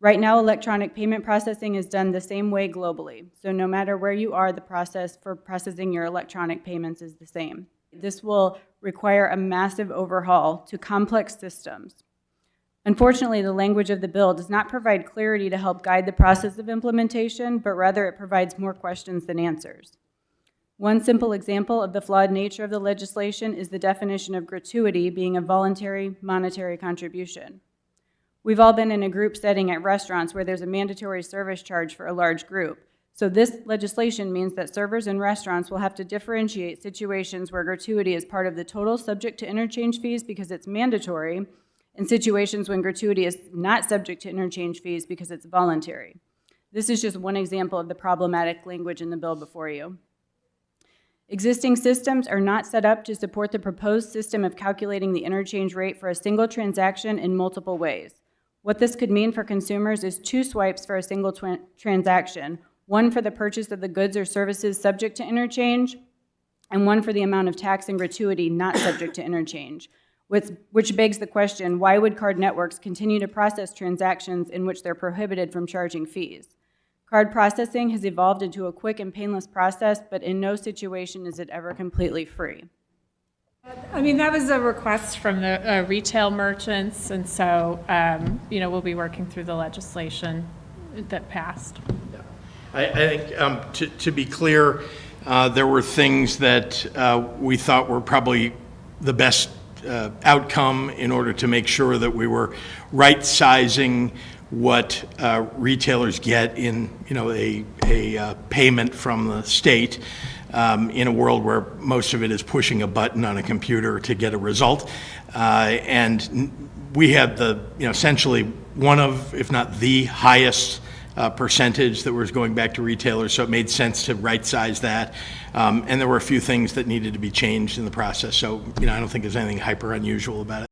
Right now, electronic payment processing is done the same way globally. So no matter where you are, the process for processing your electronic payments is the same. This will require a massive overhaul to complex systems. Unfortunately, the language of the bill does not provide clarity to help guide the process of implementation, but rather it provides more questions than answers. One simple example of the flawed nature of the legislation is the definition of gratuity being a voluntary monetary contribution. We've all been in a group setting at restaurants where there's a mandatory service charge for a large group. So this legislation means that servers in restaurants will have to differentiate situations where gratuity is part of the total subject to interchange fees because it's mandatory, and situations when gratuity is not subject to interchange fees because it's voluntary. This is just one example of the problematic language in the bill before you. Existing systems are not set up to support the proposed system of calculating the interchange rate for a single transaction in multiple ways. What this could mean for consumers is 2 swipes for a single transaction, one for the purchase of the goods or services subject to interchange, and one for the amount of tax and gratuity not subject to interchange, which begs the question, why would card networks continue to process transactions in which they're prohibited from charging fees? Card processing has evolved into a quick and painless process, but in no situation is it ever completely free. I mean, that was a request from the retail merchants, and so, we'll be working through the legislation that passed. Yeah. I think, to be clear, there were things that we thought were probably the best outcome in order to make sure that we were right-sizing what retailers get in, a payment from the state in a world where most of it is pushing a button on a computer to get a result. And we had essentially one of, if not the highest percentage that was going back to retailers, so it made sense to right-size that. And there were a few things that needed to be changed in the process. So, I don't think there's anything hyper unusual about it.